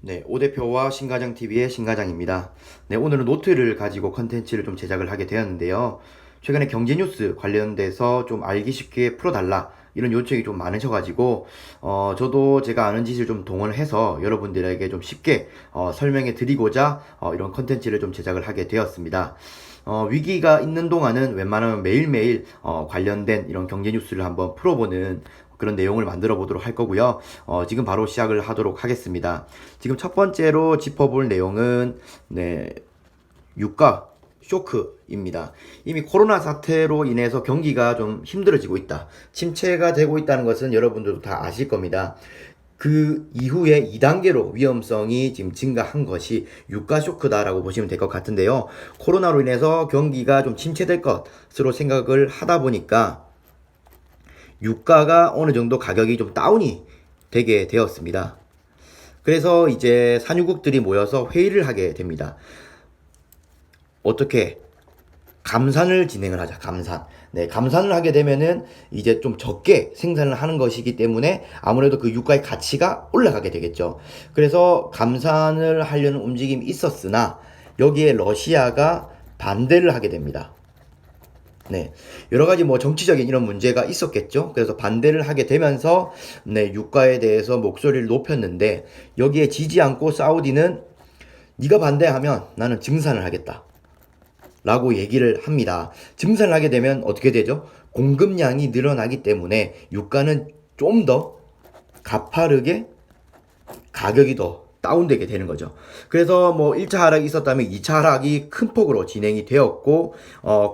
네, 오 대표와 신가장TV의 신가장입니다. 네, 오늘은 노트를 가지고 컨텐츠를 좀 제작을 하게 되었는데요. 최근에 경제뉴스 관련돼서 좀 알기 쉽게 풀어달라, 이런 요청이 좀 많으셔가지고, 저도 제가 아는 지식을 좀 동원해서 여러분들에게 좀 쉽게 설명해 드리고자 이런 컨텐츠를 좀 제작을 하게 되었습니다. 위기가 있는 동안은 웬만하면 매일매일 관련된 이런 경제 뉴스를 한번 풀어보는 그런 내용을 만들어 보도록 할 거고요. 지금 바로 시작을 하도록 하겠습니다. 지금 첫 번째로 짚어볼 내용은, 네, 유가 쇼크입니다. 이미 코로나 사태로 인해서 경기가 좀 힘들어지고 있다, 침체가 되고 있다는 것은 여러분들도 다 아실 겁니다. 그 이후에 2단계로 위험성이 지금 증가한 것이 유가 쇼크다라고 보시면 될 것 같은데요. 코로나로 인해서 경기가 좀 침체될 것으로 생각을 하다 보니까 유가가 어느 정도 가격이 좀 다운이 되게 되었습니다. 그래서 이제 산유국들이 모여서 회의를 하게 됩니다. 어떻게 감산을 진행을 하자. 감산. 네, 감산을 하게 되면은 이제 좀 적게 생산을 하는 것이기 때문에 아무래도 그 유가의 가치가 올라가게 되겠죠. 그래서 감산을 하려는 움직임이 있었으나 여기에 러시아가 반대를 하게 됩니다. 네, 여러 가지 뭐 정치적인 이런 문제가 있었겠죠. 그래서 반대를 하게 되면서, 네, 유가에 대해서 목소리를 높였는데, 여기에 지지 않고 사우디는 네가 반대하면 나는 증산을 하겠다 라고 얘기를 합니다. 증산을 하게 되면 어떻게 되죠? 공급량이 늘어나기 때문에 유가는 좀 더 가파르게 가격이 더 다운되게 되는 거죠. 그래서 뭐 1차 하락이 있었다면 2차 하락이 큰 폭으로 진행이 되었고,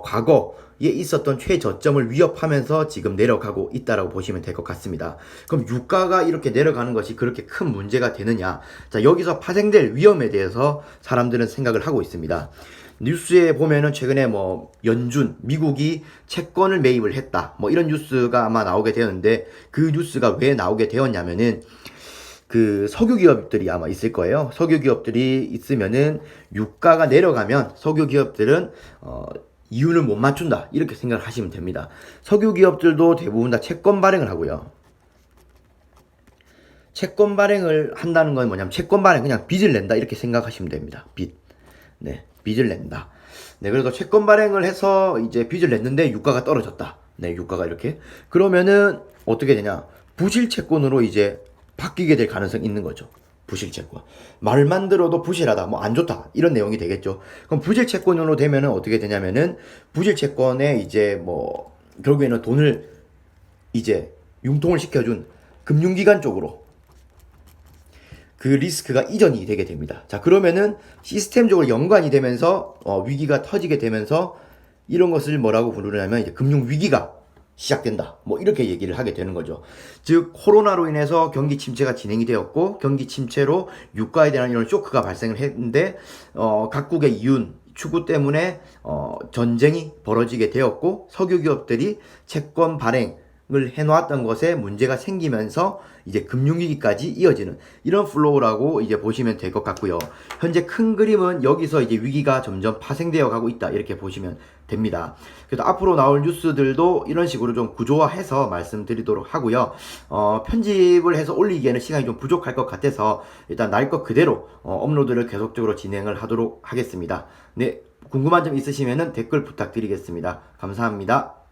과거에 있었던 최저점을 위협하면서 지금 내려가고 있다라고 보시면 될 것 같습니다. 그럼 유가가 이렇게 내려가는 것이 그렇게 큰 문제가 되느냐? 자, 여기서 파생될 위험에 대해서 사람들은 생각을 하고 있습니다. 뉴스에 보면은 최근에 뭐 연준 미국이 채권을 매입을 했다, 뭐 이런 뉴스가 아마 나오게 되었는데, 그 뉴스가 왜 나오게 되었냐면은 그 석유 기업들이 아마 있을 거예요. 석유 기업들이 있으면은 유가가 내려가면 석유 기업들은 이윤을 못 맞춘다, 이렇게 생각을 하시면 됩니다. 석유 기업들도 대부분 다 채권 발행을 하고요. 채권 발행을 한다는 건 뭐냐면 채권 발행, 그냥 빚을 낸다, 이렇게 생각하시면 됩니다. 빚. 네, 빚을 낸다. 네, 그래서 채권 발행을 해서 이제 빚을 냈는데 유가가 떨어졌다. 네, 유가가 이렇게. 그러면은 어떻게 되냐? 부실 채권으로 이제 바뀌게 될 가능성이 있는 거죠. 부실 채권. 말만 들어도 부실하다, 뭐 안 좋다, 이런 내용이 되겠죠. 그럼 부실 채권으로 되면은 어떻게 되냐면은 부실 채권에 이제 뭐 결국에는 돈을 이제 융통을 시켜준 금융기관 쪽으로 그 리스크가 이전이 되게 됩니다. 자, 그러면은 시스템적으로 연관이 되면서 위기가 터지게 되면서 이런 것을 뭐라고 부르냐면 이제 금융 위기가 시작된다, 뭐 이렇게 얘기를 하게 되는 거죠. 즉 코로나로 인해서 경기 침체가 진행이 되었고, 경기 침체로 유가에 대한 이런 쇼크가 발생을 했는데, 각국의 이윤 추구 때문에 전쟁이 벌어지게 되었고, 석유 기업들이 채권 발행을 해놓았던 것에 문제가 생기면서 이제 금융위기까지 이어지는 이런 플로우라고 이제 보시면 될 것 같고요. 현재 큰 그림은 여기서 이제 위기가 점점 파생되어 가고 있다, 이렇게 보시면 됩니다. 그래서 앞으로 나올 뉴스들도 이런 식으로 좀 구조화해서 말씀드리도록 하고요. 편집을 해서 올리기에는 시간이 좀 부족할 것 같아서 일단 날 것 그대로 업로드를 계속적으로 진행을 하도록 하겠습니다. 네, 궁금한 점 있으시면 댓글 부탁드리겠습니다. 감사합니다.